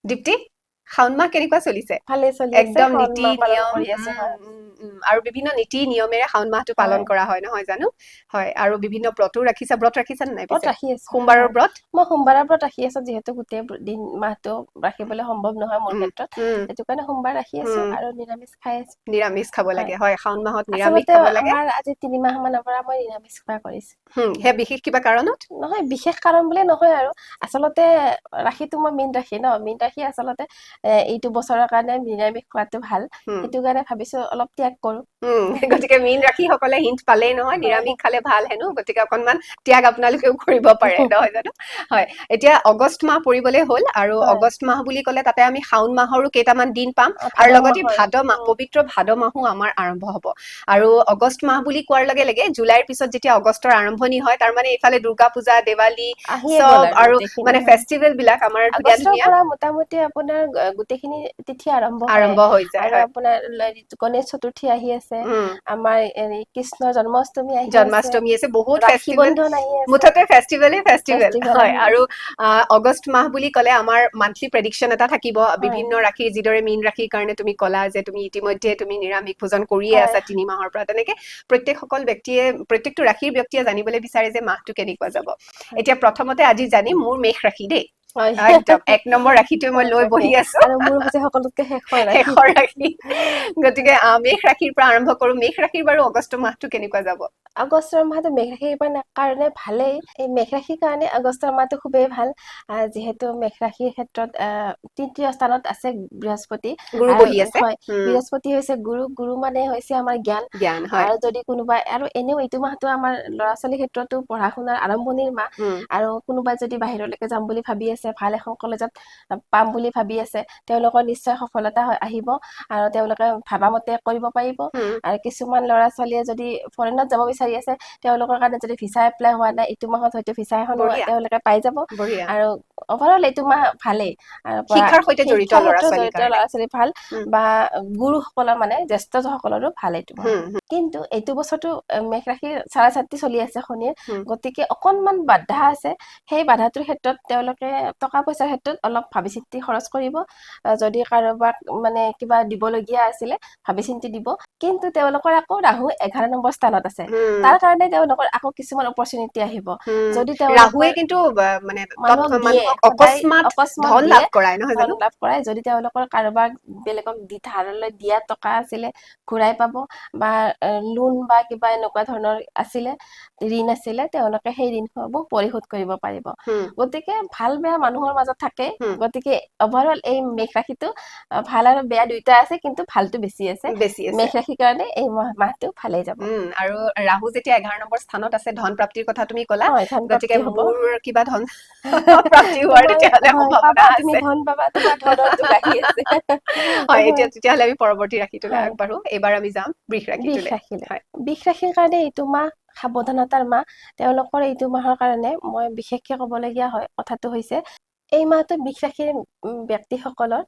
দীপ্তি শাওণ মাহ কেনেকুৱা চলিছে ভালে চলি আছে একদম শাওণ নীতি মাহ পালন নিয়ম কৰি আছে হয় আৰু বিভিন্ন নীতি নিয়মেৰে শাওণ মাহটো পালন হয় কৰা হয় নহয় জানো হয় আৰু বিভিন্ন ব্ৰতো ৰাখিছা নে নাই ব্ৰত পিছে ৰাখি আছো হয় সোমবাৰৰ হয় ব্ৰত মই সোমবাৰৰ ব্ৰত ৰাখি আছো যিহেতু গোটেই দিন মাহটো ৰাখিবলৈ সম্ভৱ নহয় মোৰ উম ক্ষেত্ৰত উম সেইটো কাৰণে সোমবাৰ ৰাখি আছো উম আৰু নিৰামিষ খাই আছো নিৰামিষ খাব হয় লাগে শাওণ মাহত নিৰামিষ আচলতে খাব লাগে আমাৰ আজি 3 মাহ মানৰ পৰা মই নিৰামিষ খোৱা কৰিছো সেয়া বিশেষ কিবা কাৰণত নহয় বিশেষ কাৰণ বুলিয়ে নহয় আৰু আচলতে ৰাখিটো মই মীন ৰাখি মীন ৰাখি আচলতে এইটো বছৰৰ কাৰণে নিৰামিষ খোৱাটো ভাল হুম সেইটো কাৰণে ভাবিছো অলপ ত্যাগ কৰো গতিকে মীন ৰাশি সকলে হিন্ট পালেই নহয় হয় নিৰামিষ খালে ভাল হেনো গতিকে অকনমান ত্যাগ আপোনালোকেও কৰিব পাৰে নহয় জানো হয় এতিয়া অগষ্ট মাহ পৰিবলৈ হ'ল আৰু হয় অগষ্ট মাহ বুলি ক'লে তাতে আমি শাওণ মাহৰো কেইটামান দিন পাম ভাদ আৰু লগতে মাহৰ ভাদ মাহ পবিত্ৰ ভাদ মাহো আমাৰ আৰম্ভ হ'ব আৰু অগষ্ট মাহ বুলি কোৱাৰ লগে লগে জুলাইৰ পিছত যেতিয়া অগষ্টৰ আৰম্ভণি হয় তাৰ মানে এইফালে দুৰ্গা পূজা দেৱালী আহিয়ে গ'ল চব আৰু গোটেইখিনি মানে হয় ফেষ্টিভেল বিলাক আমাৰ ধুনীয়া আগষ্টৰ ধুনীয়া পৰা মোটামুটি আপোনাৰ গোটেইখিনি তিথি আৰম্ভ হয় হৈ যায় আৰু হয় আপোনাৰ গণেশ চতুৰ্থী আহি আছে উম আমাৰ কৃষ্ণৰ জন্মাষ্টমী আহি আছে জন্মাষ্টমী আছে বহুত ৰাখী ফেষ্টিভেল বন্ধন আহি আছে মুঠতে ফেষ্টিভেল ফেষ্টিভেল হয় আহি আৰু আছে অগষ্ট মাহ বুলি ক'লে আমাৰ মান্থলি প্ৰেডিকশ্যন এটা থাকিব হয় বিভিন্ন ৰাশিৰ যিদৰে মীন ৰাশিৰ কাৰণে তুমি ক'লা যে তুমি ইতিমধ্যে তুমি নিৰামিষ ভোজন কৰিয়ে হয় আছা 3 মাহৰ পৰা তেনেকে প্ৰত্যেকটো ৰাশিৰ ব্যক্তিয়ে জানিবলৈ বিচাৰে যে মাহটো কেনেকুৱা যাব হয় এতিয়া প্ৰথমতে আজি জানিম মোৰ মেষ ৰাশি দেই হয় একদম 1 নম্বৰ ৰাশিটোৱে মই লৈ তাকে বহি আছো আৰু মোৰ হৈছে সকলোতকে শেষৰ ৰাশি শেষৰ ৰাশি গতিকে মেষ ৰাশিৰ পৰা আৰম্ভ কৰো মেষ ৰাশিৰ বাৰু অগষ্ট মাহটো কেনেকুৱা যাব আগষ্টৰ মাহটো মেঘ ৰাশিৰ কাৰণে ভালেই এই মেঘ ৰাশিৰ কাৰণে আগষ্টৰ মাহটো খুবেই ভাল যিহেতু মেঘ ৰাশিৰ ক্ষেত্ৰত তৃতীয় স্থানত আছে বৃহস্পতি গুৰু আৰু বহি আছে হয় বৃহস্পতি হৈছে গুৰু মানে হৈছে আমাৰ জ্ঞান হয় আৰু যদি কোনোবা আৰু এনেও এইটো মাহটো আমাৰ ল'ৰা ছোৱালীৰ ক্ষেত্ৰতো পঢ়া শুনাৰ আৰম্ভণিৰ মাহ উম আৰু কোনোবাই যদি বাহিৰলৈকে যাম বুলি ভাবি আছে ভাল এখন কলেজত পাম বুলি ভাবি আছে তেওঁলোকৰ নিশ্চয় সফলতা আহিব আৰু তেওঁলোকে ভাবা মতে কৰিব পাৰিব উম আৰু কিছুমান ল'ৰা ছোৱালীয়ে যদি ফৰেনত যাব বিচাৰি আছে তেওঁলোকৰ কাৰণে যদি ভিছা এপ্লাই হোৱা নাই এইটো মাহত হয়তো ভিছা এখন বঢ়িয়া তেওঁলোকে পাই যাব বঢ়িয়া আৰু অভাৰঅল এইটো মাহ ভালেই আৰু পৰা শিক্ষাৰ সৈতে জড়িত শিক্ষাৰ ল'ৰা ক্ষেত্ৰত ছোৱালীৰ জড়িত কাৰণে ল'ৰা ছোৱালী ভাল উম বা গুৰুসকলৰ মানে জ্যেষ্ঠ সকলৰো ভাল এইটো মাহ হুম কিন্তু এইটো বছৰতো মেঘ ৰাশিৰ চাৰা চাতি চলি আছে শনিৰ হুম গতিকে অকনমান বাধা আছে সেই বাধাটোৰ ক্ষেত্ৰত তেওঁলোকে টকা পইচাৰ ক্ষেত্ৰত অলপ ভাবি চিন্তি খৰচ কৰিব যদি কাৰোবাক মানে কিবা দিবলগীয়া আছিলে ভাবি চিন্তি দিব কিন্তু তেওঁলোকৰ আকৌ ৰাহু 11 নম্বৰ স্থানত আছে হুম তাৰ কাৰণে তেওঁলোকৰ আকৌ কিছুমান অপৰচুনিটি আহিব যদি ৰাহুৱে তেওঁলোকৰ কিন্তু মানে মানুহক দিয়ে মানুহক সদায় অকস্মাত অকস্মাত ধন দিয়ে লাভ কৰায় নহয় ধন জানো লাভ কৰাই যদি তেওঁলোকৰ কাৰোবাক বেলেগক ধাৰলৈ দিয়া টকা আছিলে ঘূৰাই পাব বা লোন বা কিবা এনেকুৱা ধৰণৰ আছিলে ঋণ আছিলে তেওঁলোকে সেই ঋণসমূহ পৰিশোধ কৰিব পাৰিব হুম গতিকে ভাল বেয়া মানুহৰ মাজত থাকে হুম গতিকে অভাৰঅল এই মেঘ ৰাশিটো ভাল আৰু বেয়া দুইটা আছে কিন্তু ভালটো বেছি আছে বেছি আছে মেঘ ৰাশিৰ কাৰণে এই মাহটো ভালেই যাব আৰু ৰাহু যেতিয়া 11 নম্বৰ স্থানত আছে ধন প্ৰাপ্তিৰ কথা তুমি ক'লা হয় ধন গতিকে প্ৰাপ্তি হ'ব মোৰ কিবা ধন প্ৰাপ্তি হোৱাৰ তোমাৰ তেতিয়াহ'লে হয় সম্ভাৱনা পাবা তুমি আছে ধন পাবা তোমাৰ ধনৰ যুগ আহি আছে হয় এতিয়া তেতিয়াহ'লে আমি পৰৱৰ্তী ৰাশিটোলৈ হয় আগবাঢ়ো এইবাৰ আমি যাম বৃষ বিষ ৰাশিটোলৈ ৰাখিলে হয় বিষ ৰাশিৰ কাৰণে এইটো মাহ সাৱধানতাৰ মাহ তেওঁলোকৰ এইটো মাহৰ কাৰণে মই বিশেষকে ক'বলগীয়া হয় কথাটো হৈছে এই মাহটো বিষ ৰাশিৰ ব্যক্তিসকলৰ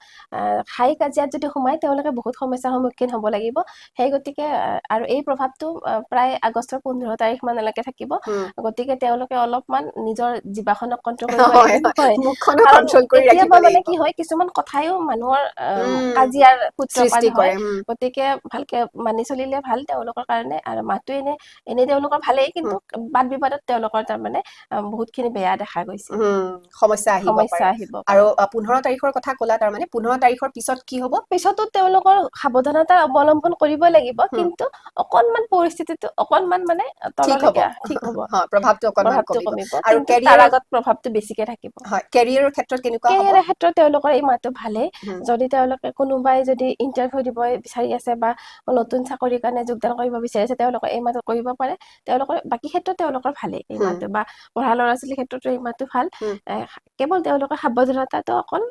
হাই কাজিয়াত যদি সোমাই তেওঁলোকে বহুত সমস্যাৰ সন্মুখীন হ'ব লাগিব সেই গতিকে আৰু এই প্ৰভাৱটো প্ৰায় আগষ্টৰ 15 তাৰিখ মানলৈকে থাকিব উম গতিকে তেওঁলোকে অলপমান নিজৰ জিভাখনক কন্ট্ৰল কৰিব লাগিব হয় মুখখনো কাৰণ কন্ট্ৰল কৰি ৰাখিব কেতিয়াবা মানে লাগিব কি হয় কিছুমান কথাইও মানুহৰ উম কাজিয়াৰ সূত্ৰপাত সৃষ্টি হয় কৰে গতিকে ভালকে মানি চলিলে ভাল তেওঁলোকৰ কাৰণে আৰু মাহটো এনে তেওঁলোকৰ ভালেই কিন্তু উম বাদ বিবাদত তেওঁলোকৰ তাৰমানে বহুত খিনি বেয়া দেখা গৈছে সমস্যা আহিব সমস্যা পাৰে আহিব আৰু পাৰে 15 তাৰিখৰ কথা ক'লা তাৰমানে 15 তাৰিখৰ পিছত কি হ'ব পিছতো তেওঁলোকৰ সাৱধানতা অৱলম্বন কৰিব লাগিব হুম, কিন্তু অকনমান পৰিস্থিতিটো অকনমান মানে ঠিক হ'ব তললৈকে ঠিক হ'ব প্ৰভাৱটো অকনমান প্ৰভাৱটো কমিব আৰু কিন্তু তাৰ কেৰিয়াৰৰ আগত প্ৰভাৱটো বেছিকে থাকিব হয় কেৰিয়াৰৰ ক্ষেত্ৰত কেনেকুৱা হ'ব কেৰিয়াৰৰ ক্ষেত্ৰত তেওঁলোকৰ এই মাহটো ভালেই হুম, যদি তেওঁলোকে কোনোবাই যদি ইন্টাৰভিউ দিব বিচাৰি আছে বা নতুন চাকৰিৰ কাৰণে যোগদান কৰিব বিচাৰিছে তেওঁলোকে এই মাহটো কৰিব পাৰে তেওঁলোকৰ বাকী ক্ষেত্ৰত তেওঁলোকৰ ভালেই এই হুম, মাহটো বা পঢ়া ল'ৰা ছোৱালীৰ ক্ষেত্ৰতো এই মাহটো ভাল হুম, কেৱল তেওঁলোকৰ সাৱধানতাটো অকল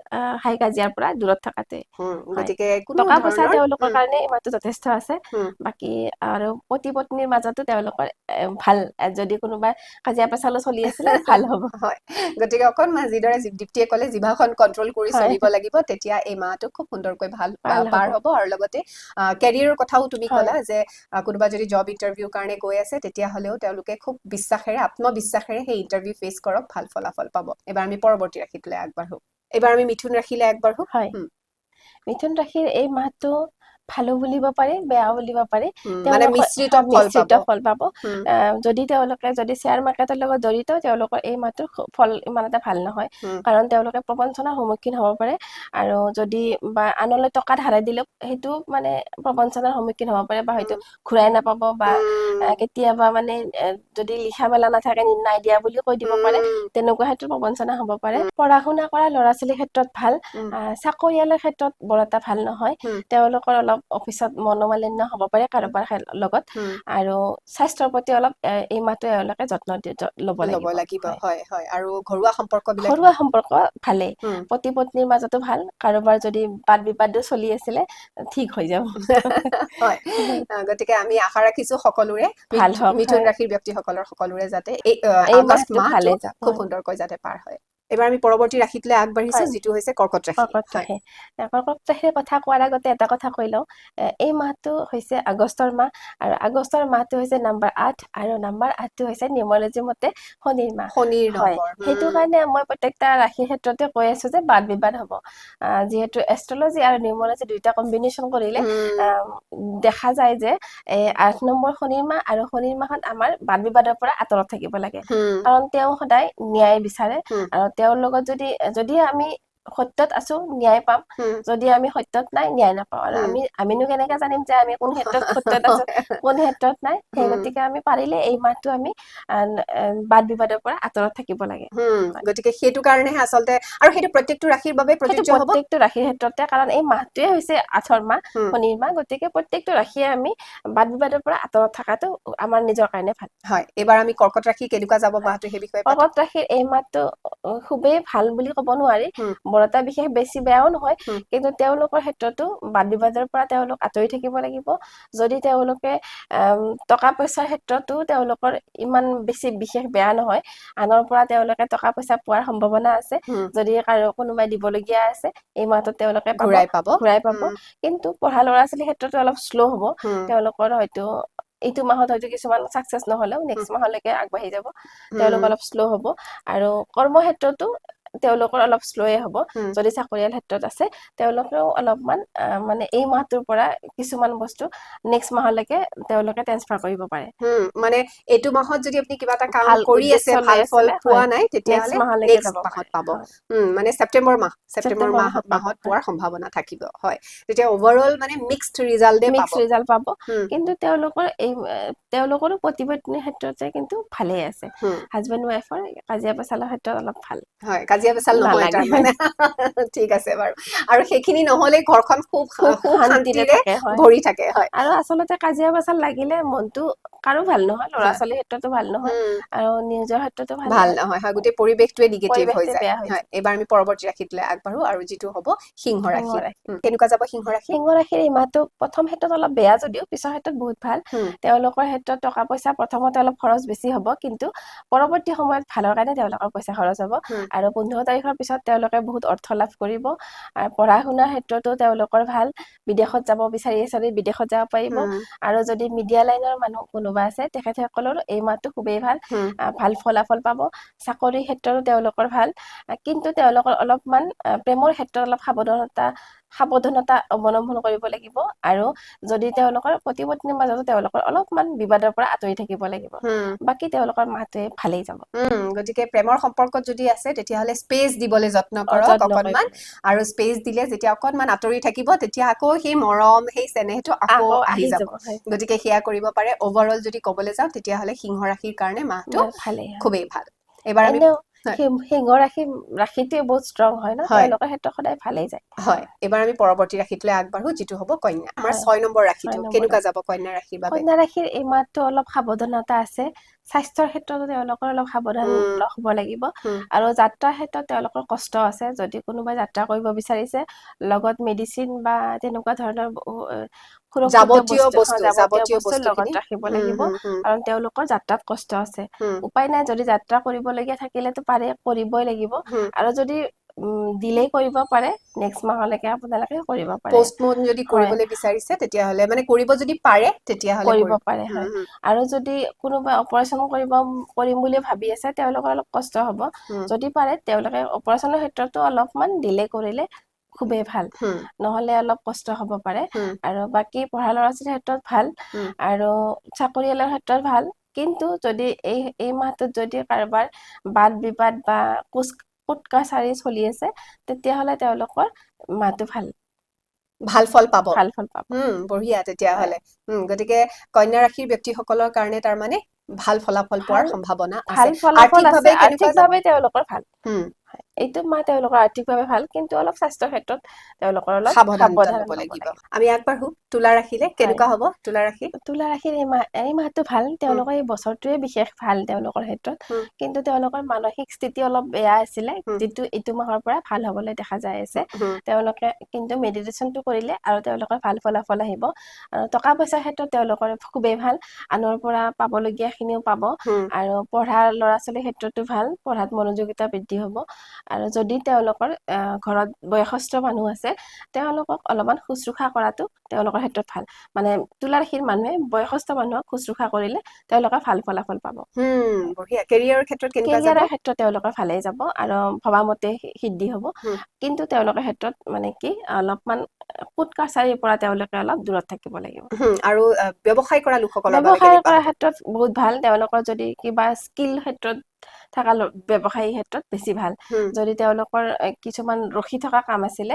হাই কাজিয়াৰ পৰা দূৰত থকাটোৱে হয় গতিকে কোনো টকা পইচা ধৰণৰ তেওঁলোকৰ কাৰণে এই মাহটো যথেষ্ট আছে হুম, বাকী আৰু পতি পত্নীৰ মাজতো তেওঁলোকৰ ভাল যদি কোনোবাই কাজিয়া পেচালো চলি আছিলে ভাল হ'ব হয় গতিকে অকনমান যিদৰে দীপ্তিয়ে ক'লে জিভাখন কন্ট্ৰল কৰি হয় চলিব লাগিব তেতিয়া এই মাহটো খুব সুন্দৰকৈ ভাল পাৰ হ'ব হ'ব আৰু লগতে কেৰিয়াৰৰ কথাও তুমি হয় ক'লা যে কোনোবা যদি জব ইণ্টাৰভিউৰ কাৰণে গৈ আছে তেতিয়াহ'লেও তেওঁলোকে খুব বিশ্বাসেৰে আত্মবিশ্বাসেৰে সেই ইণ্টাৰভিউ ফেচ কৰক ভাল ফলাফল পাব এবাৰ আমি পৰৱৰ্তী ৰাশিটোলৈ আগবাঢ়ো এবাৰ আমি মিথুন ৰাশিলে আগবাঢ়ো। হয়। মিথুন ৰাশিৰ এই মাহটো ভালো বুলিব পাৰি, বেয়াও বুলিব পাৰি। মানে তেওঁলোকৰ মিশ্ৰিত ফল মিশ্ৰিত পাব। ফল পাব। যদি তেওঁলোকে যদি শ্বেয়াৰ মাৰ্কেটৰ লগত জড়িত, তেওঁলোকৰ এই মাহটোৰ ফল ইমান এটা ভাল নহয়। কাৰণ তেওঁলোকে প্ৰবঞ্চনাৰ সন্মুখীন হ'ব পাৰে। আৰু যদি বা আনলৈ টকা ধাৰে দিলেও সেইটো মানে প্ৰবঞ্চনাৰ সন্মুখীন হ'ব পাৰে, বা হয়তো ঘূৰাই নাপাব, বা কেতিয়াবা মানে যদি লিখা মেলা নাথাকে নাই দিয়া বুলি কৈ দিব পাৰে, তেনেকুৱা ক্ষেত্ৰত প্ৰবঞ্চনা হ'ব পাৰে। পঢ়া শুনা কৰা ল'ৰা ছোৱালীৰ ক্ষেত্ৰত ভাল। চাকৰিয়ালৰ ক্ষেত্ৰত বৰ এটা ভাল নহয়। তেওঁলোকৰ অলপ অফিচত মনোমালিন্য হ'ব পাৰে কাৰোবাৰ লগত। আৰু স্বাস্থ্যৰ প্ৰতি অলপ এই মাহটো এওঁলোকে যত্ন ল'ব লাগিব। হয় হয়। আৰু ঘৰুৱা সম্পৰ্ক বিলাক ঘৰুৱা সম্পৰ্ক ভালেই, পতি পত্নীৰ মাজতো ভাল। কাৰোবাৰ যদি বাদ বিবাদো চলি আছিলে ঠিক হৈ যাব। হয়। গতিকে আমি আশা ৰাখিছো সকলোৰে ভাল হওক। মিথুন ৰাশিৰ ব্যক্তিসকলৰ সকলোৰে যাতে এই এই আগষ্ট মাহটো মাহটো ভালে যাওক। খুব সুন্দৰকৈ যাতে পাৰ হয়। এবাৰ আমি পৰৱৰ্তী ৰাশিটোলৈ আগবাঢ়িছো, হয়। যিটো হৈছে কৰ্কট ৰাশি। কৰ্কট ৰাশি। কৰ্কট ৰাশিৰ কথা কোৱাৰ আগতে এটা কথা কৈ লওঁ। এই মাহটো হৈছে আগষ্টৰ মাহ, আৰু আগষ্টৰ মাহটো হৈছে নাম্বাৰ 8, আৰু নাম্বাৰ 8টো হৈছে নিউমাৰলজি মতে শনিৰ মাহ। শনিৰ হয়, নম্বৰ। সেইটো কাৰণে মই প্ৰত্যেকটা ৰাশিৰ ক্ষেত্ৰতে কৈ আছো যে বাদ বিবাদ হ'ব। যিহেতু এষ্ট্ৰলজি আৰু নিউমাৰলজি দুইটা কম্বিনেশ্যন কৰিলে দেখা যায় যে 8 নম্বৰ শনিৰ মাহ, আৰু শনিৰ মাহত আমাৰ বাদ বিবাদৰ পৰা আঁতৰত থাকিব লাগে। কাৰণ তেওঁ সদায় ন্যায় বিচাৰে, আৰু তেওঁৰ লগত যদি আমি সত্যত আছো ন্যায় পাম, যদি আমি সত্যত নাই ন্যায় নাপাওঁ। আৰু আমিনো কেনেকে জানিম যে আমি কোন ক্ষেত্ৰত সত্যত আছো, কোন ক্ষেত্ৰত নাই? সেই গতিকে আমি পাৰিলে এই মাহটো আমি বাদ বিবাদৰ পৰা আঁতৰত থাকিব লাগে। গতিকে সেইটো কাৰণেহে আচলতে, আৰু সেইটো প্ৰত্যেকটো ৰাশিৰ বাবে সেইটো প্ৰযোজ্য হ'ব। প্ৰত্যেকটো ৰাশিৰ ক্ষেত্ৰতে, কাৰণ এই মাহটোৱে হৈছে 8ৰ মাহ, শনিৰ মাহ। গতিকে প্ৰত্যেকটো ৰাশিয়ে আমি বাদ বিবাদৰ পৰা আঁতৰত থকাটো আমাৰ নিজৰ কাৰণে ভাল। হয়। এইবাৰ আমি কৰ্কট ৰাশি কেনেকুৱা যাব মাহটো সেই বিষয়ে পাতো। কৰ্কট ৰাশিৰ এই মাহটো খুবেই ভাল বুলি ক'ব নোৱাৰি, বৰ এটা বিশেষ বেছি বেয়াও নহয়। কিন্তু তেওঁলোকৰ ক্ষেত্ৰতো বাদ বিবাদৰ পৰা তেওঁলোক আঁতৰি থাকিব লাগিব। যদি তেওঁলোকে টকা পইচাৰ ক্ষেত্ৰতো তেওঁলোকৰ ইমান বেছি বিশেষ বেয়া নহয়। আনৰ পৰা তেওঁলোকে টকা পইচা পোৱাৰ সম্ভাৱনা আছে। যদি কোনোবাই দিবলগীয়া আছে, এই মাহটোত তেওঁলোকে ঘূৰাই পাব। কিন্তু পঢ়া ল'ৰা ছোৱালীৰ ক্ষেত্ৰতো অলপ শ্ল' হ'ব। তেওঁলোকৰ হয়তো এইটো মাহত হয়তো কিছুমান চাকচেছ নহলেও নেক্সট মাহলৈকে আগবাঢ়ি যাব। তেওঁলোক অলপ শ্ল' হ'ব। আৰু কৰ্মক্ষেত্ৰতো তেওঁলোকৰ অলপ শ্ল'য়ে হ'ব। যদি চাকৰিয়াল ক্ষেত্ৰত আছে, তেওঁলোকেও অলপমান মানে এই মাহটোৰ পৰা কিছুমান বস্তু নেক্সট মাহলৈকে তেওঁলোকে ট্ৰেন্সফাৰ কৰিব পাৰে। মানে এইটো মাহত যদি আপুনি কিবা এটা কাম ভাল কৰি উদ্দেশ্য আছে, লৈ ভাল ফল আছিলে, পোৱা হয়, নাই, নেক্সট তেতিয়াহ'লে মাহলৈকে নেক্সট যাব মাহত পাৰে। পাব। হয়, মানে ছেপ্টেম্বৰ মাহত পাব। পোৱাৰ হয়। সম্ভাৱনা থাকিব। হয়। তেতিয়া অভাৰঅল মানে মিক্সড ৰিজাল্টে পাব। মিক্স ৰিজাল্ট পাব। কিন্তু তেওঁলোকৰো পতি পত্নীৰ ক্ষেত্ৰতে কিন্তু ভালেই আছে। হাজবেণ্ড ৱাইফৰ কাজিয়া পেচালৰ ক্ষেত্ৰত অলপ ভাল। হয়, কাজিয়া পেচাল নহয় নালাগে। তাৰমানে। ঠিক আছে বাৰু। আৰু সেইখিনি নহ'লে ঘৰখন খুব সুখ শান্তিৰে শান্তিৰে থাকে। হয়। ভৰি থাকে। হয়। আৰু আচলতে কাজিয়া পেচাল লাগিলে মনটো কাৰো ভাল নহয়, ল'ৰা ছোৱালীৰ ক্ষেত্ৰতো ভাল নহয়, আৰু নিজৰ ক্ষেত্ৰতো ভাল নহয়। নহয়। হয়, গোটেই পৰিৱেশটোৱে নিগেটিভ হৈ পৰিৱেশটোৱে যায়। বেয়া হৈ হয়। যায়। এইবাৰ আমি পৰৱৰ্তী ৰাশিটোলৈ আগবাঢ়ো, আৰু যিটো হ'ব সিংহ সিংহ ৰাশি। ৰাশি। কেনেকুৱা যাব সিংহ ৰাশি? সিংহ ৰাশিৰ এই মাহটো প্ৰথম ক্ষেত্ৰত অলপ বেয়া যদিও পিছৰ ক্ষেত্ৰত বহুত ভাল। তেওঁলোকৰ ক্ষেত্ৰত টকা পইচা প্ৰথমতে অলপ খৰচ বেছি হ'ব, কিন্তু পৰৱৰ্তী সময়ত ভালৰ কাৰণে তেওঁলোকৰ পইচা খৰচ হ'ব। আৰু 15 তাৰিখৰ পিছত তেওঁলোকে বহুত অৰ্থ লাভ কৰিব। আৰু পঢ়া শুনাৰ ক্ষেত্ৰতো তেওঁলোকৰ ভাল। বিদেশত যাব বিচাৰি আছে, বিদেশত যাব পাৰিব। আৰু যদি মিডিয়া লাইনৰ মানুহ কোনোবা আছে, তেখেতসকলৰো এই মাহটো খুবেই ভাল। ভাল ফলাফল পাব। চাকৰিৰ ক্ষেত্ৰতো তেওঁলোকৰ ভাল। কিন্তু তেওঁলোকৰ অলপমান প্ৰেমৰ ক্ষেত্ৰত অলপ সাৱধানতা অৱলম্বন কৰিব লাগিব। আৰু যদি তেওঁলোকৰ পতি পত্নীৰ মাজতো তেওঁলোকৰ অলপমান বিবাদৰ পৰা আঁতৰি থাকিব লাগিব। বাকী তেওঁলোকৰ মাহটোৱে ভালেই যাব। গতিকে প্ৰেমৰ সম্পৰ্কত যদি আছে, তেতিয়াহ'লে স্পেচ দিবলৈ যত্ন কৰক যত্ন কৰিব। অকণমান। আৰু স্পেচ দিলে যেতিয়া অকণমান আঁতৰি থাকিব, তেতিয়া আকৌ সেই মৰম, সেই চেনেহটো আকৌ আহি যাব। হয়। গতিকে সেয়া কৰিব পাৰে। অভাৰঅল যদি ক'বলৈ যাওঁ, তেতিয়াহ'লে সিংহ ৰাশিৰ কাৰণে মাহটো ভালেই হয়। খুবেই ভাল। এবাৰ আমি এনেও সিংহ ৰাশিটোৱে বহুত ষ্ট্ৰং হয় ন, তেওঁলোকৰ ক্ষেত্ৰত সদায় ভালেই যায়। হয়। এবাৰ আমি পৰৱৰ্তী ৰাশিটোলৈ আগবাঢ়ো, যিটো হ'ব কন্যা। আমাৰ হয়। 6 নম্বৰ 6 ৰাশিটো নম্বৰ কেনেকুৱা যাব কন্যা ৰাশিৰ বাবে? কন্যা ৰাশিৰ এই মাহটো অলপ সাৱধানতা আছে। স্বাস্থ্যৰ ক্ষেত্ৰতো তেওঁলোকৰ অলপ সাৱধান হ'ব লাগিব। আৰু যাত্ৰাৰ ক্ষেত্ৰত তেওঁলোকৰ কষ্ট আছে। যদি কোনোবাই যাত্ৰা কৰিব বিচাৰিছে, লগত মেডিচিন বা তেনেকুৱা ধৰণৰ সুৰক্ষিত যাৱতীয় বস্তু লগত ৰাখিব লাগিব। কাৰণ তেওঁলোকৰ যাত্ৰাত কষ্ট আছে। উপায় নাই, যদি যাত্ৰা কৰিবলগীয়া থাকিলেতো কৰিবই লাগিব। আৰু যদি ডিলে কৰিব পাৰে, নেক্সট মাহলৈকে আপোনালোকে কৰিব পাৰে। পোষ্টপোন যদি হয়। কৰিবলৈ বিচাৰিছে তেতিয়াহ'লে মানে কৰিব যদি পাৰে তেতিয়াহ'লে কৰিব পাৰে, হুম, হয়। হুম, আৰু যদি কোনোবাই অপাৰেশ্যন কৰিম বুলি ভাবি আছে, তেওঁলোকৰ অলপ কষ্ট হ'ব। হুম, যদি পাৰে তেওঁলোকে অপাৰেশ্যনৰ ক্ষেত্ৰতো অলপমান ডিলে কৰিলে খুবেই ভাল, হুম, নহ'লে অলপ কষ্ট হ'ব পাৰে। হুম, আৰু বাকী পঢ়া ল'ৰা ছোৱালীৰ ক্ষেত্ৰত ভাল, হুম, আৰু চাকৰিয়ালৰ ক্ষেত্ৰত ভাল। কিন্তু যদি এই মাহটোত যদি কাৰোবাৰ বাদ বিবাদ বা কোৰ্ট কাছাৰী চলি আছে, তেতিয়াহ'লে তেওঁলোকৰ মাহটো ভাল ফল পাব। ভাল ফল পাব। বঢ়িয়া হয়। তেতিয়াহ'লে গতিকে কন্যা ৰাশিৰ ব্যক্তিসকলৰ কাৰণে তাৰমানে ভাল ফলাফল পোৱাৰ ভাল সম্ভাৱনা ভাল আছে। ফলাফল আছে, আৰ্থিকভাৱে কেনেকুৱা যাব? আৰ্থিকভাৱে তেওঁলোকৰ ভাল। হুম, হয়। এইটো মাহ তেওঁলোকৰ আৰ্থিকভাৱে ভাল, কিন্তু অলপ স্বাস্থ্যৰ ক্ষেত্ৰত তেওঁলোকৰ অলপ সাৱধানতা সাৱধান ল'ব ল'ব লাগিব। লাগে। আমি আগবাঢ়ো তুলা ৰাশিলে, হয়। কেনেকুৱা হ'ব তুলা ৰাশি? তুলা ৰাশিৰ এই মাহটো ভাল, হুম, তেওঁলোকৰ এই বছৰটোৱে বিশেষ ভাল তেওঁলোকৰ ক্ষেত্ৰত। হুম, কিন্তু তেওঁলোকৰ মানসিক স্থিতি অলপ বেয়া আছিলে, হুম, যিটো এইটো মাহৰ পৰা ভাল হ'বলৈ দেখা যাই আছে। হুম, তেওঁলোকে কিন্তু মেডিটেশ্যনটো কৰিলে আৰু তেওঁলোকৰ ভাল ফলাফল আহিব। আৰু টকা পইচাৰ ক্ষেত্ৰত তেওঁলোকৰ খুবেই ভাল, আনৰ পৰা পাবলগীয়াখিনিও পাব। হুম, আৰু পঢ়া ল'ৰা ছোৱালীৰ ক্ষেত্ৰতো ভাল, পঢ়াত মনোযোগিতা বৃদ্ধি হ'ব। আৰু যদি তেওঁলোকৰ ঘৰত বয়সস্থ মানুহ আছে, তেওঁলোকক অলপমান শুশ্ৰূষা কৰাটো তেওঁলোকৰ ক্ষেত্ৰত ভাল। মানে তুলা ৰাশিৰ মানুহে বয়সস্থ মানুহক শুশ্ৰূষা কৰিলে তেওঁলোকে ভাল ফলাফল পাব। বঢ়িয়া। কেৰিয়াৰৰ ক্ষেত্ৰত কেনেকুৱা যাব? কেৰিয়াৰৰ ক্ষেত্ৰত তেওঁলোকৰ ভালেই যাব আৰু ভবামতে সিদ্ধি হ'ব। হুম, কিন্তু তেওঁলোকৰ ক্ষেত্ৰত মানে কি অলপমান কোৰ্ট কাছাৰীৰ পৰা তেওঁলোকে অলপ দূৰত থাকিব লাগিব। আৰু ব্যৱসায় কৰা লোকসকলৰ বাবে ব্যৱসায় কেনেকুৱা কৰাৰ হ'ব? ক্ষেত্ৰত বহুত ভাল, তেওঁলোকৰ যদি কিবা স্কিল ক্ষেত্ৰত থকা ব্যৱসায়ী ক্ষেত্ৰত বেছি ভাল। হুম, যদি তেওঁলোকৰ কিছুমান ৰখি থকা কাম আছিলে,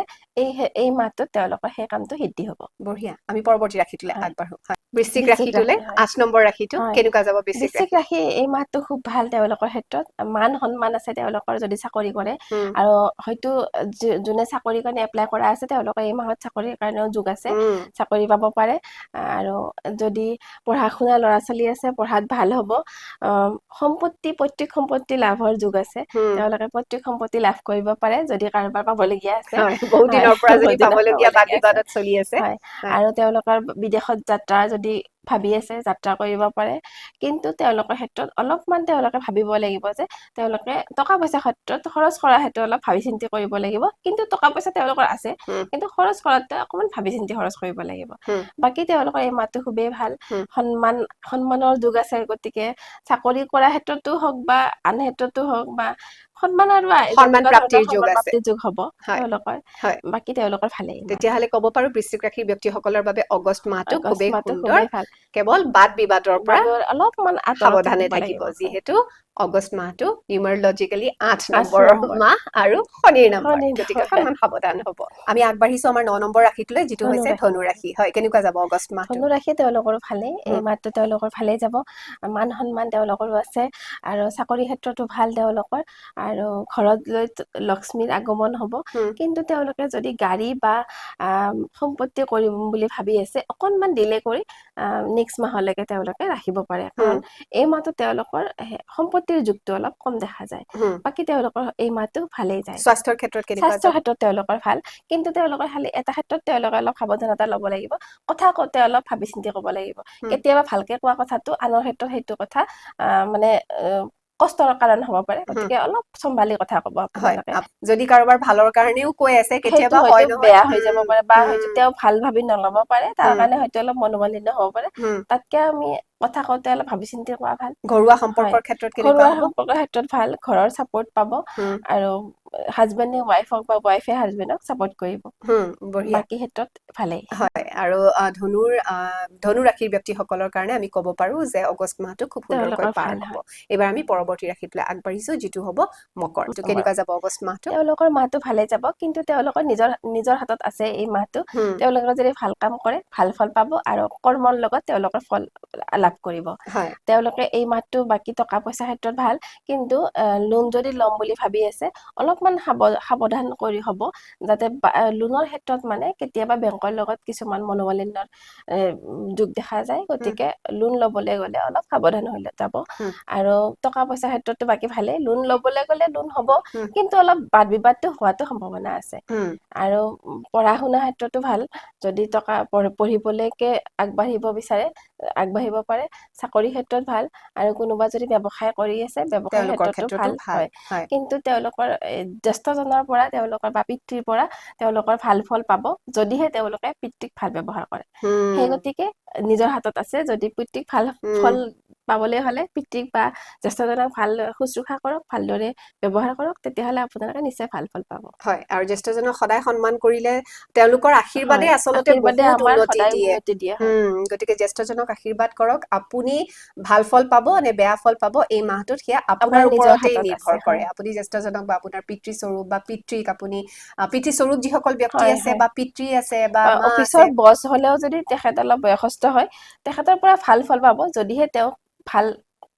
এই মাহটোত তেওঁলোকৰ সেই কামটো সিদ্ধি হ'ব। বঢ়িয়া। আমি পৰৱৰ্তী ৰাশিটোলে হয়। আগবাঢ়ো। হয়। বৃশ্চিক বৃশ্চিক ৰাশিটোলে, ৰাশি, হয়। 8 নম্বৰ ৰাশিটো হয়। কেনেকুৱা যাব বৃশ্চিক বৃশ্চিক ৰাশি? ৰাশি এই মাহটো খুব ভাল তেওঁলোকৰ ক্ষেত্ৰত, মান সন্মান আছে তেওঁলোকৰ যদি চাকৰি কৰে। হুম, আৰু হয়তো যোনে চাকৰিৰ কাৰণে এপ্লাই কৰা আছে, তেওঁলোকৰ এই মাহত চাকৰিৰ কাৰণেও যোগ আছে, হুম, চাকৰি পাব পাৰে। আৰু যদি পঢ়া শুনা ল'ৰা ছোৱালী আছে, পঢ়াত ভাল হ'ব। পৈতৃক সম্পত্তি লাভৰ যোগ আছে, হুম, তেওঁলোকে পৈতৃক সম্পত্তি লাভ কৰিব পাৰে যদি কাৰোবাৰ পাবলগীয়া আছে। হয়। বহু হয়। দিনৰ পৰা যদি বহুত দিনৰ পাবলগীয়া বাদ পাবলগীয়া আছে। বিবাদত চলি আছে। হয়। হয়। আৰু তেওঁলোকৰ বিদেশত যাত্ৰা যদি ভাবি আছে, যাত্ৰা কৰিব পাৰে। কিন্তু তেওঁলোকৰ ক্ষেত্ৰত অলপমান তেওঁলোকে ভাবিব লাগিব যে তেওঁলোকে টকা পইচাৰ ক্ষেত্ৰত খৰচ কৰাৰ ক্ষেত্ৰত অলপ ভাবি চিন্তি কৰিব লাগিব। কিন্তু টকা পইচা তেওঁলোকৰ আছে, হুম, কিন্তু খৰচ কৰাতে অকণমান ভাবি চিন্তি খৰচ কৰিব লাগিব। হুম, বাকী তেওঁলোকৰ এই মাহটো খুবেই ভাল, হুম, সন্মানৰ যুগ আছে। গতিকে চাকৰি কৰা ক্ষেত্ৰতো হওক বা আন ক্ষেত্ৰতো হওক, বা সন্মান আৰু সন্মান যেনেকুৱা ধৰণৰ প্ৰাপ্তিৰ যোগ সন্মান আছে। প্ৰাপ্তিৰ যুগ হ'ব হয়, তেওঁলোকৰ। হয়। বাকী তেওঁলোকৰ ভালেই মাহটো। তেতিয়াহ'লে ক'ব পাৰো বৃশ্চিক ৰাশিৰ ব্যক্তিসকলৰ বাবে অগষ্ট মাহটো আগষ্ট খুবেই মাহটো সুন্দৰ। খুবেই ভাল। কেৱল বাদ বিবাদৰ পৰা বাদৰ অলপমান আঁতৰত সাৱধানে থাকিব, লাগিব। হয়। যিহেতু অগষ্ট মাহটো নিউমাৰলজিকেলি 8 8 নম্বৰৰ নম্বৰ। মাহ আৰু শনিৰ নম্বৰ। শনি গতিকে হয়। অকণমান সাৱধান হ'ব। আমি আগবাঢ়িছো আমাৰ 9 নম্বৰ ৰাশিটোলৈ, যিটো হৈছে ধনু ৰাশি। হয়, কেনেকুৱা যাব অগষ্ট মাহটো? ধনু ৰাশি তেওঁলোকৰো ভালেই, এই হুম, মাহটো তেওঁলোকৰ ভালেই যাব। মান সন্মান তেওঁলোকৰো আছে, আৰু চাকৰি ক্ষেত্ৰতো ভাল তেওঁলোকৰ। আৰু ঘৰতলৈ লক্ষ্মীৰ আগমন হ'ব। হুম, কিন্তু তেওঁলোকে যদি গাড়ী বা সম্পত্তি কৰিম বুলি ভাবি আছে, অকণমান ডিলে কৰি নেক্সট মাহলৈকে তেওঁলোকে ৰাখিব পাৰে। হুম, কাৰণ এই মাহটোত তেওঁলোকৰ সম্পত্তিৰ যুগটো অলপ কম দেখা যায়। হুম। বাকী তেওঁলোকৰ এই মাহটো ভালেই যায়। স্বাস্থ্যৰ ক্ষেত্ৰত কেনেকুৱা স্বাস্থ্যৰ যাব? ক্ষেত্ৰত তেওঁলোকৰ ভাল, কিন্তু তেওঁলোকৰ খালি এটা ক্ষেত্ৰত তেওঁলোকে অলপ সাৱধানতা ল'ব লাগিব। কথা কওঁতে অলপ ভাবি চিন্তি ক'ব লাগিব। হুম, কেতিয়াবা ভালকে কোৱা কথাটো আনৰ ক্ষেত্ৰত সেইটো কথা মানে কষ্টৰ কাৰণ হ'ব পাৰে। হুম। গতিকে অলপ চম্ভালি কথা ক'ব হয়, আপোনালোকে। যদি কাৰোবাৰ ভালৰ কাৰণেও কৈ আছে, সেইটো কেতিয়াবা হয়তো হয় নহয়। বেয়া হৈ যাব পাৰে, বা হয়তো হুম, তেওঁ ভাল ভাবি নল'ব পাৰে, তাৰ হুম, কাৰণে হয়তো অলপ মনোমালিন্য হ'ব পাৰে। হুম। তাতকে আমি কথা কওঁতে অলপ ভাবি চিন্তি কোৱা ভাল। ঘৰুৱা হয়। সম্পৰ্কৰ ক্ষেত্ৰত কেনেকুৱা ঘৰুৱা হ'ব? সম্পৰ্কৰ ক্ষেত্ৰত ভাল, ঘৰৰ চাপৰ্ট পাব। হুম, আৰু হাজবেণ্ডে ৱাইফক বা ৱাইফে হাজবেণ্ডক চাপৰ্ট কৰিব। হুম, বঢ়িয়া। বাকী ক্ষেত্ৰত ভালেই। হয়, আৰু ধনু ৰাশিৰ ব্যক্তিসকলৰ কাৰণে আমি ক'ব পাৰো যে অগষ্ট মাহটো খুব সুন্দৰকৈ তেওঁলোকৰ পাৰ ভাল হ'ব। হয়। এইবাৰ আমি পৰৱৰ্তী ৰাশিটোলৈ আগবাঢ়িছো, যিটো হ'ব মকৰ। তো কেনেকুৱা যাব অগষ্ট মাহটো? তেওঁলোকৰ মাহটো ভালে যাব, কিন্তু তেওঁলোকৰ নিজৰ হাতত আছে এই মাহটো। হুম, তেওঁলোকে যদি ভাল কাম কৰে, ভাল ফল পাব, আৰু কৰ্মৰ লগত তেওঁলোকৰ ফল লাভ কৰিব। হয়, তেওঁলোকে এই মাহটো বাকী টকা পইচাৰ ক্ষেত্ৰত ভাল, কিন্তু লোন যদি ল'ম বুলি ভাবি আছে, অলপমান সাৱধান কৰি হ'ব, যাতে লোনৰ ক্ষেত্ৰত মানে কেতিয়াবা বেংকৰ লগত কিছুমান মনোমালিন্যৰ যোগ দেখা যায়। হুম, গতিকে লোন ল'বলৈ গ'লে অলপ সাৱধান হৈ যাব। হুম, আৰু টকা পইচাৰ ক্ষেত্ৰতো বাকী ভালেই, লোন ল'বলৈ গ'লে লোন হ'ব, হুম, কিন্তু অলপ বাদ বিবাদটো হোৱাটো সম্ভাৱনা আছে। হুম, আৰু পঢ়া শুনাৰ ক্ষেত্ৰতো ভাল, যদি পঢ়িবলৈকে আগবাঢ়িব বিচাৰে, আগবাঢ়িব পাৰে। চাকৰি ক্ষেত্ৰত ভাল, আৰু কোনোবা যদি ব্যৱসায় কৰি আছে, ব্যৱসায়ৰ তেওঁলোকৰ ক্ষেত্ৰতো ক্ষেত্ৰতো ভাল। হয়। হয়। কিন্তু তেওঁলোকৰ জ্যেষ্ঠজনৰ পৰা তেওঁলোকৰ বা পিতৃৰ পৰা তেওঁলোকৰ ভাল ফল পাব যদিহে তেওঁলোকে পিতৃক ভাল ব্যৱহাৰ কৰে সেই গতিকে নিজৰ হাতত আছে যদি পিতৃক ভাল ফল পাবলৈ হলে পিতৃক বা জ্যেষ্ঠজনক ভাল শুশ্ৰূষা কৰক ভালদৰে ব্যৱহাৰ কৰক তেতিয়াহলে আপোনালোকে নিশ্চয় ভাল ফল পাব হয় আৰু জ্যেষ্ঠজনক সদায় সন্মান কৰিলে তেওঁলোকৰ আশীৰ্বাদে হয় আচলতে আশীৰ্বাদে বহুত আমাৰ উন্নতি সদায় দিয়ে উন্নতি দিয়ে হয় গতিকে জ্যেষ্ঠজনক আশীৰ্বাদ কৰক আপুনি ভাল ফল পাব নে বেয়া ফল পাব এই মাহটোত সেয়া আপোনাৰ নিজৰ ওপৰতেই হাতত আছে নিৰ্ভৰ হয় কৰে আপুনি জ্যেষ্ঠজনক বা আপোনাৰ পিতৃস্বৰূপ বা পিতৃক আপুনি পিতৃস্বৰূপ যিসকল ব্যক্তি হয় আছে হয় বা পিতৃ আছে বা বা মা আছে অফিচৰ বছ হলেও যদি তেখেত অলপ বয়সস্থ হয় তেখেতৰ পৰা ভাল ফল পাব যদিহে তেওঁ ভাল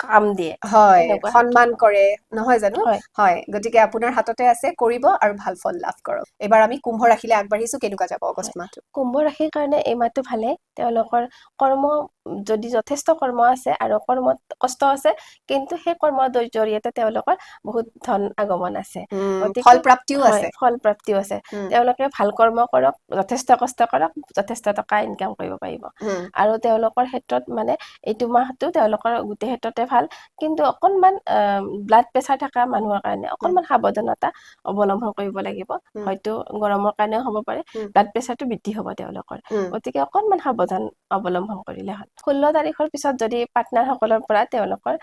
কাম দিয়ে হয় তেনেকুৱা ক্ষেত্ৰত সন্মান কৰে নহয় জানো হয় হয় গতিকে আপোনাৰ হাততে আছে কৰিব আৰু ভাল ফল লাভ কৰক এবাৰ আমি কুম্ভ ৰাখিলে আগবাঢ়িছো কেনেকুৱা যাব হয় অগষ্ট মাহটো কুম্ভ ৰাশিৰ কাৰণে এই মাহটো ভালে তেওঁলোকৰ কৰ্ম যদি যথেষ্ট কৰ্ম আছে আৰু কৰ্মত কষ্ট আছে কিন্তু সেই কৰ্মৰ জৰিয়তে তেওঁলোকৰ বহুত ধন আগমন আছে ফল গতিকে প্ৰাপ্তিও হয় আছে ফল প্ৰাপ্তিও আছে উম, তেওঁলোকে ভাল কৰ্ম কৰক যথেষ্ট কষ্ট কৰক যথেষ্ট টকা ইনকাম কৰিব পাৰিব উম, আৰু তেওঁলোকৰ ক্ষেত্ৰত মানে এইটো মাহটো তেওঁলোকৰ গোটেই ক্ষেত্ৰতে ভাল কিন্তু অকনমান ব্লাড প্ৰেছাৰ থকা মানুহৰ কাৰণে উম, অকনমান সাৱধানতা অৱলম্বন কৰিব লাগিব উম, হয়তো গৰমৰ কাৰণেও হ'ব পাৰে উম, ব্লাড প্ৰেছাৰটো বৃদ্ধি হ'ব তেওঁলোকৰ উম, গতিকে অকনমান সাৱধান অৱলম্বন কৰিলে হ'ল 16 তাৰিখৰ পিছত যদি পাৰ্টনাৰ সকলৰ পৰা তেওঁলোকৰ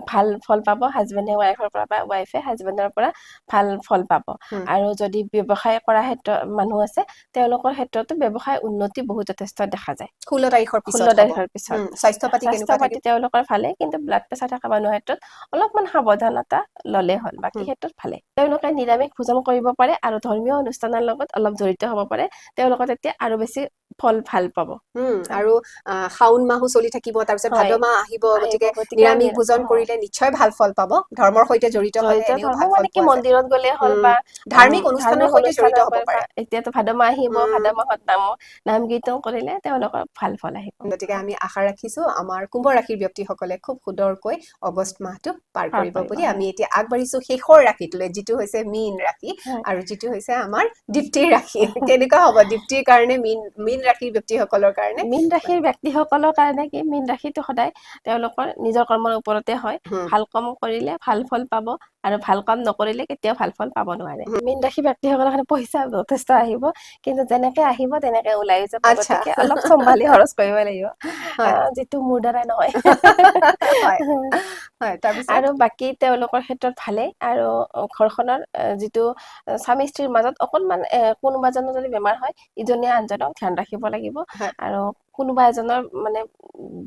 ভাল ফল পাব হাজবেণ্ডে ৱাইফৰ পৰা বা ৱাইফে হাজবেণ্ডৰ পৰা ভাল ফল পাব উম। আৰু যদি ব্যৱসায় কৰা ক্ষেত্ৰত মানুহ আছে তেওঁলোকৰ ক্ষেত্ৰতো ব্যৱসায় উন্নতি বহুত যথেষ্ট দেখা যায় 16 তাৰিখৰ 16 পিছত হ'ব তাৰিখৰ পিছত স্বাস্থ্য পাতি স্বাস্থ্য কেনেকুৱা পাতি থাকিব তেওঁলোকৰ ভালে কিন্তু ব্লাড প্ৰেছাৰ থকা মানুহৰ ক্ষেত্ৰত অলপমান সাৱধানতা ললে হ'ল বাকী উম, ক্ষেত্ৰত ভালে তেওঁলোকে নিৰামিষ ভোজন কৰিব পাৰে আৰু ধৰ্মীয় অনুষ্ঠানৰ লগত অলপ জড়িত হ'ব পাৰে তেওঁলোকৰ তেতিয়া আৰু বেছি ফল ভাল পাব আৰু শাওণ মাহো চলি থাকিব তাৰপিছত ভাদ হয় মাহ আহিব গতিকে নিৰামিষ ভোজন কৰিলে নিশ্চয় ভাল ফল পাব ধৰ্মৰ সৈতে জড়িত হলে এনেও ধৰ্ম ভাল ফল মানে কি পোৱা যায় মন্দিৰত গ'লে হ'ল বা ধাৰ্মিক অনুষ্ঠানৰ ধাৰ্মিক সৈতে জড়িত অনুষ্ঠানৰ হ'ব পৰা বা পাৰে এতিয়াতো ভাদ মাহ আহিব ভাদ উম, মাহত নাম কীৰ্তন কৰিলে তেওঁলোকৰ ভাল ফল আহিব গতিকে আমি আশা ৰাখিছো আমাৰ কুম্ভ ৰাশিৰ ব্যক্তিসকলে খুব সুন্দৰকৈ অগষ্ট মাহটো পাৰ কৰিব বুলি হয় আমি এতিয়া আগবাঢ়িছো শেষৰ ৰাশিটোলৈ যিটো হৈছে মীন ৰাশি হয় আৰু যিটো হৈছে আমাৰ দীপ্তিৰ ৰাশি কেনেকুৱা হ'ব দীপ্তিৰ কাৰণে মীন ৰাশিৰ ব্যক্তিসকলৰ কাৰণে মীন ৰাশিৰ ব্যক্তিসকলৰ কাৰণে কি মীন ৰাশিটো সদায় তেওঁলোকৰ নিজৰ কৰ্মৰ ওপৰতে হয় হুম, ভাল কাম কৰিলে ভাল ফল পাব আৰু ভাল কাম নকৰিলে কেতিয়াও ভাল ফল পাব নোৱাৰে মীন ৰাশি ব্যক্তিসকলৰ কাৰণে পইচা যথেষ্ট আহিব কিন্তু যেনেকে আহিব তেনেকে ওলাই যাব আচ্ছা গতিকে অলপ চম্ভালি খৰচ কৰিব লাগিব হয় যিটো মোৰ দ্বাৰা নহয় হয় হয় তাৰপিছত আৰু বাকী তেওঁলোকৰ ক্ষেত্ৰত ভালেই আৰু ঘৰখনৰ যিটো স্বামী স্ত্ৰীৰ মাজত অকনমান কোনোবাজনৰ যদি বেমাৰ হয় ইজনে আনজনক ধ্যান ৰাখিব লাগিব হয় আৰু কোনোবা এজনৰ মানে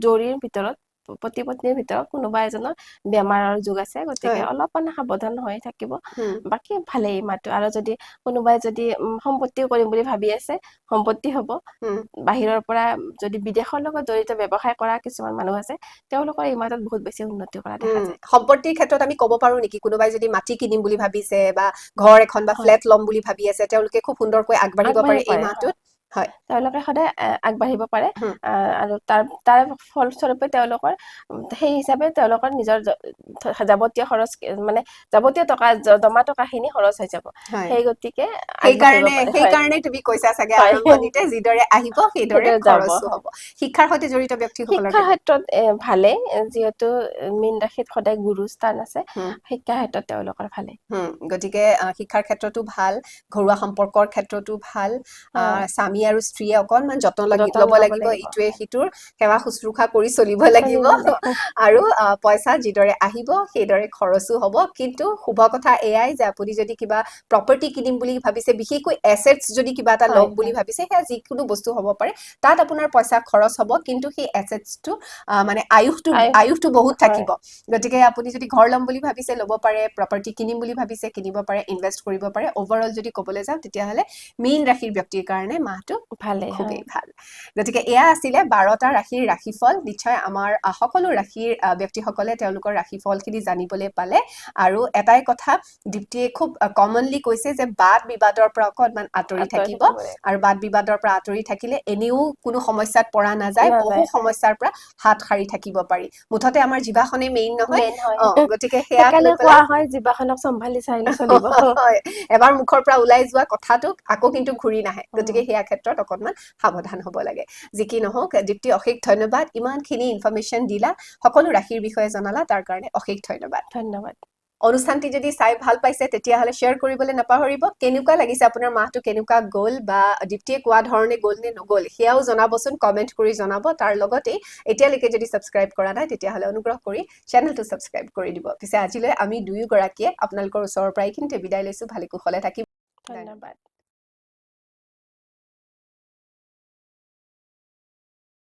জৰিৰ ভিতৰত পতি পত্নীৰ ভিতৰত কোনোবা এজনৰ বেমাৰৰ যুগ আছে গতিকে হয় অলপমান সাৱধান হৈ থাকিব হুম, বাকী ভালেই মাতো আৰু যদি কোনোবাই যদি সম্পত্তিও কৰিম বুলি ভাবি আছে সম্পত্তি হ'ব হুম, বাহিৰৰ পৰা যদি বিদেশৰ লগত জড়িত ব্যৱসায় কৰা কিছুমান মানুহ আছে তেওঁলোকৰ এই মাহত বহুত বেছি উন্নতি কৰা দেখা যায় সম্পত্তিৰ ক্ষেত্ৰত আমি ক'ব পাৰো নেকি কোনোবাই যদি মাটি কিনিম বুলি ভাবিছে বা ঘৰ এখন বা হয় ফ্লেট ল'ম বুলি ভাবি আছে তেওঁলোকে খুব সুন্দৰকৈ আগবাঢ়িব পাৰে এই মাহটোত হয় তেওঁলোকে সদায় আগবাঢ়িব পাৰে হুম, আৰু তাৰ ফলস্বৰূপে তেওঁলোকৰ সেই হিচাপে তেওঁলোকৰ নিজৰ যাৱতীয় খৰচ মানে যাৱতীয় টকা জমা টকা খিনি খৰচ হৈ যাব হয় সেই গতিকে আগবাঢ়িব পাৰে হয় সেইকাৰণে তুমি কৈছা চাগে হয় আৰম্ভণিতে যিদৰে আহিব সেইদৰে সেইদৰে যাব খৰচো হয় হ'ব শিক্ষাৰ সৈতে জড়িত ব্যক্তিসকলৰ শিক্ষাৰ ক্ষেত্ৰত ভালে যিহেতু মীন ৰাশিত সদায় গুৰু স্থান আছে হুম, শিক্ষাৰ ক্ষেত্ৰত তেওঁলোকৰ ভালে গতিকে শিক্ষাৰ ক্ষেত্ৰতো ভাল ঘৰুৱা সম্পৰ্কৰ ক্ষেত্ৰতো ভাল স্বামী আৰু স্ত্ৰীয়ে অকনমান যত্ন ল'ব লাগিব ইটোৱে সিটোৰ সেৱা শুশ্ৰূষা কৰি চলিব লাগিব চলিবলে আৰু পইচা যিদৰে আহিব সেইদৰে খৰচো হ'ব কিন্তু শুভ কথা এয়াই যে আপুনি যদি কিবা প্ৰপাৰ্টি কিনিম বুলি ভাবিছে বিশেষকৈ এছেটছ যদি কিবা এটা হয় ল'ম বুলি ভাবিছে সেয়া যিকোনো বস্তু হ'ব পাৰে তাত আপোনাৰ পইচা খৰচ হ'ব কিন্তু সেই এছেটছটো মানে আয়ুসটো বহুত হয় থাকিব গতিকে আপুনি যদি ঘৰ ল'ম বুলি ভাবিছে ল'ব পাৰে প্ৰপাৰ্টি কিনিম বুলি ভাবিছে কিনিব পাৰে ইনভেষ্ট কৰিব পাৰে অভাৰঅল যদি ক'বলৈ যাওঁ তেতিয়াহ'লে মীন ৰাশিৰ ব্যক্তিৰ কাৰণে মাহটো ভালেই হয় খুবেই ভাল গতিকে এয়া আছিলে 12টা ৰাশিৰ ৰাশিফল নিশ্চয় আমাৰ সকলো ৰাশিৰ ব্যক্তিসকলে তেওঁলোকৰ ৰাশিফলখিনি জানিবলৈ পালে আৰু এটাই কথা দীপ্তিয়ে খুব কমনলি কৈছে যে বাদ বিবাদৰ পৰা অকণমান আঁতৰি থাকিব থাকিব লাগে আৰু বাদ বিবাদৰ পৰা আঁতৰি থাকিলে এনেও কোনো সমস্যাত পৰা নাযায় বহু হয় সমস্যাৰ পৰা হাত সাৰি থাকিব পাৰি মুঠতে আমাৰ জিভাখনে মেইন নহয় মেইন হয় গতিকে সেয়াক সেইকাৰণে লৈ কোৱা পেলাই হয় জিভাখনক চম্ভালি চালিলে চলিব হয় এবাৰ মুখৰ পৰা ওলাই যোৱা কথাটোক আকৌ কিন্তু ঘূৰি নাহে গতিকে সেয়া ক্ষেত্ৰত অকণমান সাৱধান হ'ব লাগে যি কি নহওক দীপ্তি অশেষ ধন্যবাদ ইমানখিনি ইনফৰমেশ্যন দিলা সকলো ৰাশিৰ বিষয়ে জনালা তাৰ কাৰণে অশেষ ধন্যবাদ ধন্যবাদ অনুষ্ঠানটি যদি চাই ভাল পাইছে তেতিয়াহ'লে শ্বেয়াৰ কৰিবলৈ নাপাহৰিব কেনেকুৱা লাগিছে আপোনাৰ মাহটো কেনেকুৱা গ'ল বা দীপ্তিয়ে কোৱা ধৰণে গ'ল নে নগ'ল সেয়াও জনাবচোন কমেণ্ট কৰি জনাব তাৰ লগতে এতিয়ালৈকে যদি ছাবস্ক্ৰাইব কৰা নাই তেতিয়াহ'লে অনুগ্ৰহ কৰি চেনেলটো ছাবস্ক্ৰাইব কৰি দিব পিছে আজিলৈ আমি দুয়োগৰাকীয়ে আপোনালোকৰ ওচৰৰ পৰা এইখিনিতে বিদায় লৈছোঁ ভালে কুশলে থাকিব ধন্যবাদ